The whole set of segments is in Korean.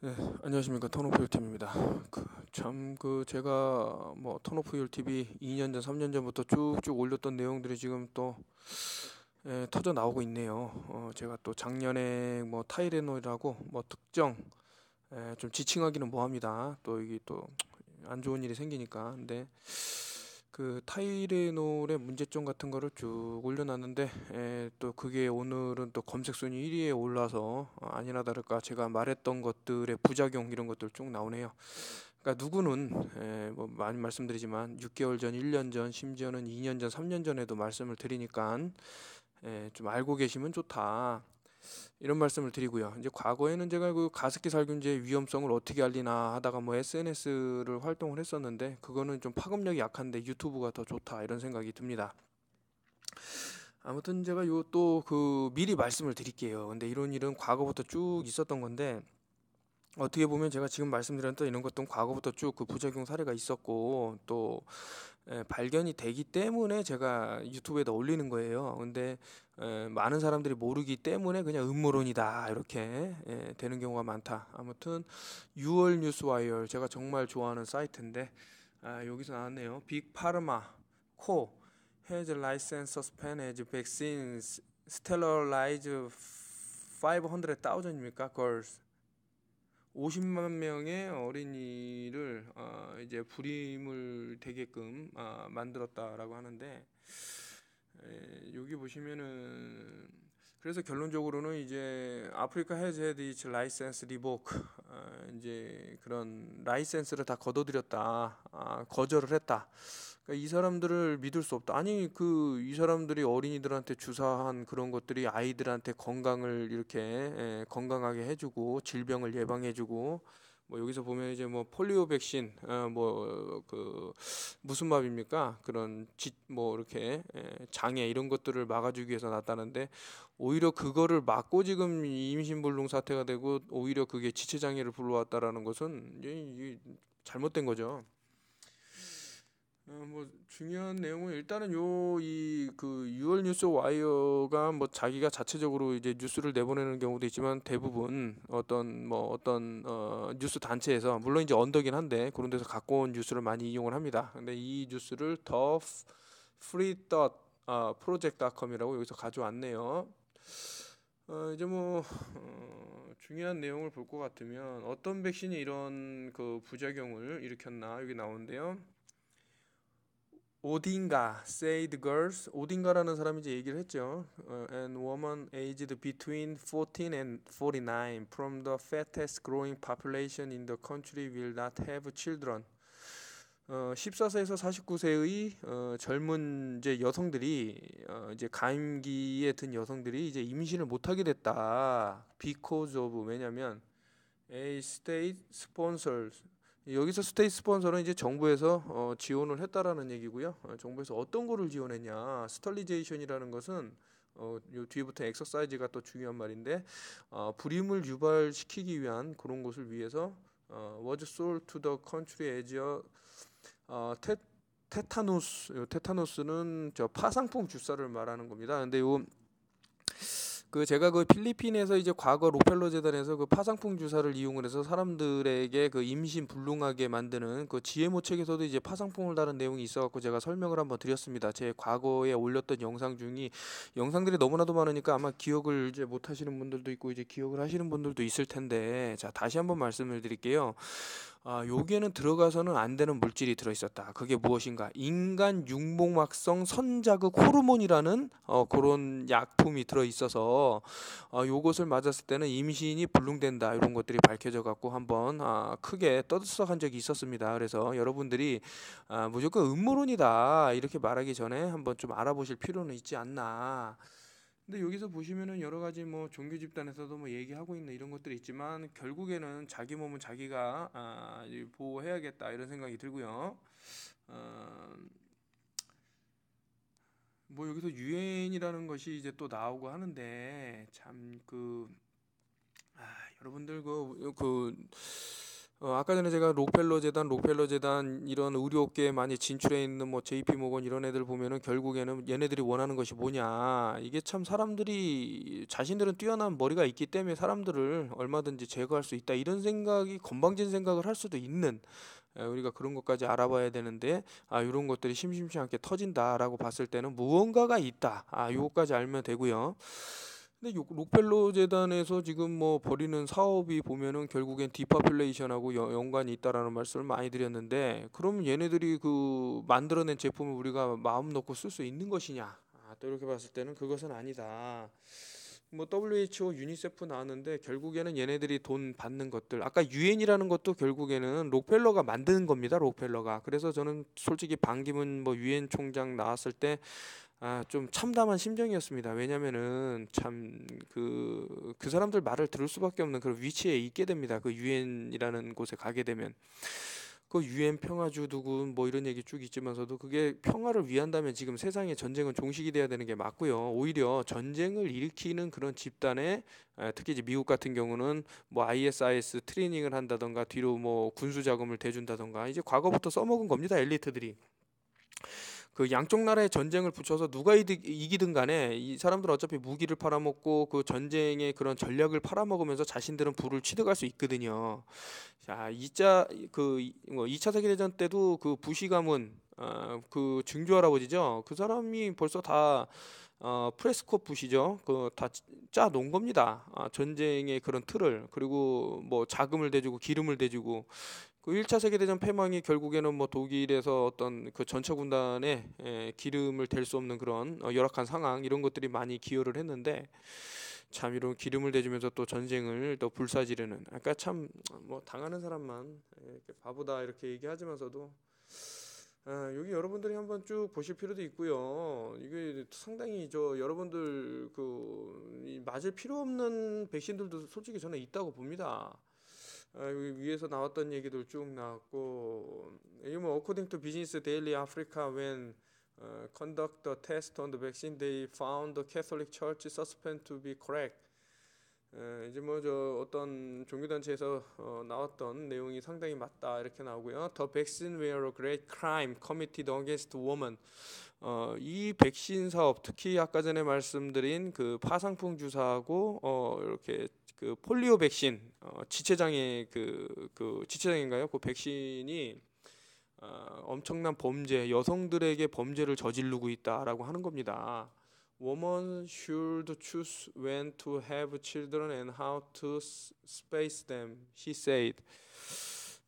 네, 안녕하십니까. 턴오프율TV입니다. 제가 뭐 턴오프율TV 2년 전, 3년 전부터 쭉쭉 올렸던 내용들이 지금 또 터져 나오고 있네요. 제가 또 작년에 뭐 타이레놀이라고 뭐 특정 좀 지칭하기는 뭐합니다. 또 이게 또 안 좋은 일이 생기니까. 근데 그 타이레놀의 문제점 같은 거를 쭉 올려놨는데 또 그게 오늘은 또 검색 순위 1위에 올라서 아니나 다를까 제가 말했던 것들의 부작용 이런 것들 쭉 나오네요. 그러니까 누구는 뭐 많이 말씀드리지만 6개월 전, 1년 전, 심지어는 2년 전, 3년 전에도 말씀을 드리니까 좀 알고 계시면 좋다. 이런 말씀을 드리고요. 이제 과거에는 제가 그 가습기 살균제의 위험성을 어떻게 알리나 하다가 뭐 SNS를 활동을 했었는데 그거는 좀 파급력이 약한데 유튜브가 더 좋다 이런 생각이 듭니다. 아무튼 제가 요 또 그 미리 말씀을 드릴게요. 근데 이런 일은 과거부터 쭉 있었던 건데 어떻게 보면 제가 지금 말씀드렸던 이런 것도 과거부터 쭉 그 부작용 사례가 있었고 또 발견이 되기 때문에 제가 유튜브에다 올리는 거예요. 근데 많은 사람들이 모르기 때문에 그냥 음모론이다 이렇게 되는 경우가 많다. 아무튼 6월 뉴스와이어 제가 정말 좋아하는 사이트인데 여기서 나왔네요. 빅 파르마 코 has license suspend as vaccines sterilize 500,000입니까? girls 50만 명의 어린이를 이제 불임을 되게끔 만들었다라고 하는데 여기 보시면은 그래서 결론적으로는 이제 아프리카 has had its license revoke 이제 그런 라이센스를 다 거둬들였다 거절을 했다. 그러니까 이 사람들을 믿을 수 없다. 아니 그 이 사람들이 어린이들한테 주사한 그런 것들이 아이들한테 건강을 이렇게 건강하게 해주고 질병을 예방해주고 뭐 여기서 보면 이제 뭐 폴리오 백신 뭐 그 무슨 마비입니까? 그런 뭐 이렇게 장애 이런 것들을 막아주기 위해서 났다는데 오히려 그거를 막고 지금 임신불능 사태가 되고 오히려 그게 지체장애를 불러왔다라는 것은 이게 잘못된 거죠. 뭐 중요한 내용은 일단은 요 이 그 6월 뉴스 와이어가 뭐 자기가 자체적으로 이제 뉴스를 내보내는 경우도 있지만 대부분 어떤 뉴스 단체에서 물론 이제 언더긴 한데 그런 데서 갖고 온 뉴스를 많이 이용을 합니다. 근데 이 뉴스를 더 프리 프로젝트닷컴이라고 여기서 가져왔네요. 이제 뭐 중요한 내용을 볼 것 같으면 어떤 백신이 이런 그 부작용을 일으켰나 여기 나오는데요. 오딘가 said girls 오딘가라는 사람이 이제 얘기를 했죠. And woman aged between 14 and 49 from the fastest growing population in the country will not have children. 14세에서 49세의 젊은 이제 여성들이 이제 가임기에 든 여성들이 이제 임신을 못하게 됐다. Because of 왜냐면 A state sponsors 여기서 스테이트 스폰서는 이제 정부에서 지원을 했다라는 얘기고요. 정부에서 어떤 거를 지원했냐? 스터리제이션이라는 것은 요 뒤부터 엑서사이즈가 또 중요한 말인데 불임을 유발시키기 위한 그런 것을 위해서 was sold to the country as a 테, 테타노스 테타노스는 저 파상풍 주사를 말하는 겁니다. 근데 요 그 제가 그 필리핀에서 이제 과거 로펠러 재단에서 그 파상풍 주사를 이용을 해서 사람들에게 그 임신 불능하게 만드는 그 지혜모 책에서도 이제 파상풍을 다룬 내용이 있어갖고 제가 설명을 한번 드렸습니다. 제 과거에 올렸던 영상 중이 영상들이 너무나도 많으니까 아마 기억을 이제 못 하시는 분들도 있고 이제 기억을 하시는 분들도 있을 텐데 자 다시 한번 말씀을 드릴게요. 여기에는 들어가서는 안 되는 물질이 들어있었다. 그게 무엇인가? 인간 융복막성 선자극 호르몬이라는 그런 약품이 들어있어서 요것을 맞았을 때는 임신이 불능된다. 이런 것들이 밝혀져 갖고 한번 크게 떠들썩한 적이 있었습니다. 그래서 여러분들이 무조건 음모론이다. 이렇게 말하기 전에 한번 좀 알아보실 필요는 있지 않나. 근데 여기서 보시면은 여러 가지 뭐 종교 집단에서도 뭐 얘기하고 있는 이런 것들이 있지만 결국에는 자기 몸은 자기가 보호해야겠다 이런 생각이 들고요. 어, 뭐 여기서 유엔이라는 것이 이제 또 나오고 하는데 참 그 여러분들 아까 전에 제가 록펠러 재단 이런 의료업계에 많이 진출해 있는 뭐 JP 모건 이런 애들 보면은 결국에는 얘네들이 원하는 것이 뭐냐. 이게 참 사람들이 자신들은 뛰어난 머리가 있기 때문에 사람들을 얼마든지 제거할 수 있다. 이런 생각이 건방진 생각을 할 수도 있는 우리가 그런 것까지 알아봐야 되는데 이런 것들이 심심치 않게 터진다라고 봤을 때는 무언가가 있다. 요거까지 알면 되고요. 근데 록펠러 재단에서 지금 뭐 벌이는 사업이 보면은 결국엔 디파퓰레이션하고 연관이 있다라는 말씀을 많이 드렸는데 그러면 얘네들이 그 만들어낸 제품을 우리가 마음 놓고 쓸 수 있는 것이냐? 또 이렇게 봤을 때는 그것은 아니다. 뭐 WHO, 유니세프 나왔는데 결국에는 얘네들이 돈 받는 것들 아까 유엔이라는 것도 결국에는 록펠러가 만드는 겁니다. 록펠러가. 그래서 저는 솔직히 반기문 뭐 유엔 총장 나왔을 때 좀 참담한 심정이었습니다. 왜냐면은 참 그 사람들 말을 들을 수밖에 없는 그런 위치에 있게 됩니다. 그 유엔이라는 곳에 가게 되면 그 유엔 평화주 누군 뭐 이런 얘기 쭉 있지만서도 그게 평화를 위한다면 지금 세상에 전쟁은 종식이 돼야 되는 게 맞고요. 오히려 전쟁을 일으키는 그런 집단에 특히 이제 미국 같은 경우는 뭐 ISIS 트레이닝을 한다던가 뒤로 뭐 군수 자금을 대준다던가 이제 과거부터 써먹은 겁니다. 엘리트들이. 그 양쪽 나라의 전쟁을 붙여서 누가 이기든 간에 이 사람들은 어차피 무기를 팔아먹고 그 전쟁의 그런 전략을 팔아먹으면서 자신들은 부를 취득할 수 있거든요. 자, 2차 세계대전 때도 그 부시 가문 그 증조 할아버지죠. 그 사람이 벌써 다 프레스코 부시죠. 그 다 짜 놓은 겁니다. 전쟁의 그런 틀을 그리고 뭐 자금을 대주고 기름을 대주고 그 1차 세계대전 패망이 결국에는 뭐 독일에서 어떤 그 전차 군단에 기름을 댈 수 없는 그런 열악한 상황 이런 것들이 많이 기여를 했는데 참 이런 기름을 대주면서 또 전쟁을 또 불사지르는 아까 참 뭐 당하는 사람만 이렇게 바보다 이렇게 얘기하지만서도 여기 여러분들이 한번 쭉 보실 필요도 있고요. 이게 상당히 저 여러분들 맞을 필요 없는 백신들도 솔직히 저는 있다고 봅니다. 여기 위에서 나왔던 얘기들 쭉 나왔고 이게 뭐 according to Business Daily Africa when conduct the test on the vaccine they found the Catholic Church suspect to be correct. 이제 뭐 저 어떤 종교단체에서 나왔던 내용이 상당히 맞다 이렇게 나오고요. The vaccine were a great crime committed against women. 이 백신 사업 특히 아까 전에 말씀드린 그 파상풍 주사하고 이렇게 그 폴리오 백신 지체장애 그 지체장애인가요? 그 백신이 엄청난 범죄 여성들에게 범죄를 저지르고 있다라고 하는 겁니다. Women should choose when to have children and how to space them, he said.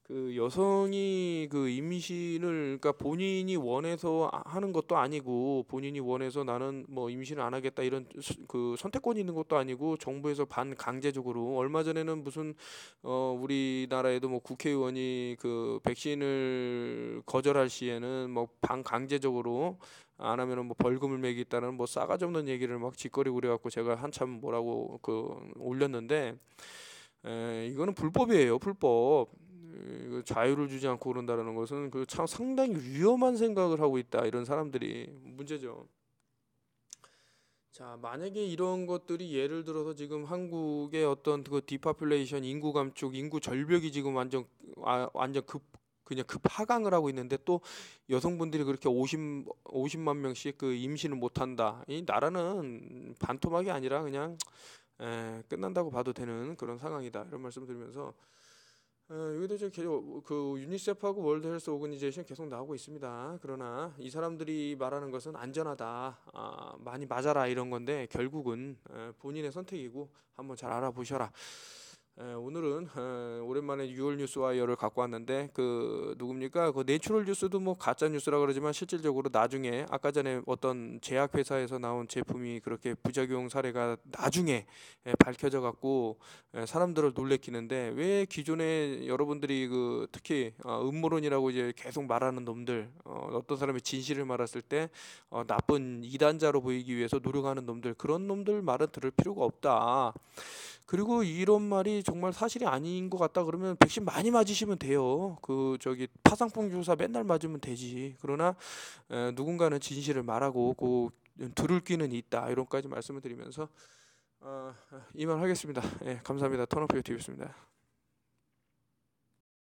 그 여성이 그 임신을 그러니까 본인이 원해서 하는 것도 아니고 본인이 원해서 나는 뭐 임신을 안 하겠다 이런 그 선택권이 있는 것도 아니고 정부에서 반강제적으로 얼마 전에는 무슨 우리나라에도 뭐 국회의원이 그 백신을 거절할 시에는 뭐 반강제적으로 안 하면은 뭐 벌금을 매기겠다는 뭐 싸가지 없는 얘기를 막 짓거리고 그래갖고 제가 한참 뭐라고 그 올렸는데 이거는 불법이에요, 불법. 이거 자유를 주지 않고 그런다는 것은 그 참 상당히 위험한 생각을 하고 있다 이런 사람들이 문제죠. 자, 만약에 이런 것들이 예를 들어서 지금 한국의 어떤 그 디파퓰레이션 인구 감축, 인구 절벽이 지금 완전 그냥 급 하강을 하고 있는데 또 여성분들이 그렇게 50만 명씩 그 임신을 못 한다. 이 나라는 반토막이 아니라 그냥 끝난다고 봐도 되는 그런 상황이다. 이런 말씀 드리면서 여기도 이제 계속 그 유니세프하고 월드 헬스 오거니제이션 계속 나오고 있습니다. 그러나 이 사람들이 말하는 것은 안전하다, 많이 맞아라 이런 건데 결국은 본인의 선택이고 한번 잘 알아보셔라. 오늘은 오랜만에 6월 뉴스 와이어를 갖고 왔는데 그 누굽니까? 그 내추럴 뉴스도 뭐 가짜 뉴스라 그러지만 실질적으로 나중에 아까 전에 어떤 제약 회사에서 나온 제품이 그렇게 부작용 사례가 나중에 밝혀져 갖고 사람들을 놀래키는데 왜 기존에 여러분들이 그 특히 음모론이라고 이제 계속 말하는 놈들 어떤 사람이 진실을 말했을 때 나쁜 이단자로 보이기 위해서 노력하는 놈들 그런 놈들 말은 들을 필요가 없다. 그리고 이런 말이 정말 사실이 아닌 것 같다 그러면 백신 많이 맞으시면 돼요. 그 저기 파상풍 주사 맨날 맞으면 되지. 그러나 누군가는 진실을 말하고 들을 귀는 있다. 이런까지 말씀을 드리면서 이만 하겠습니다. 감사합니다. 턴오프 유튜브였습니다.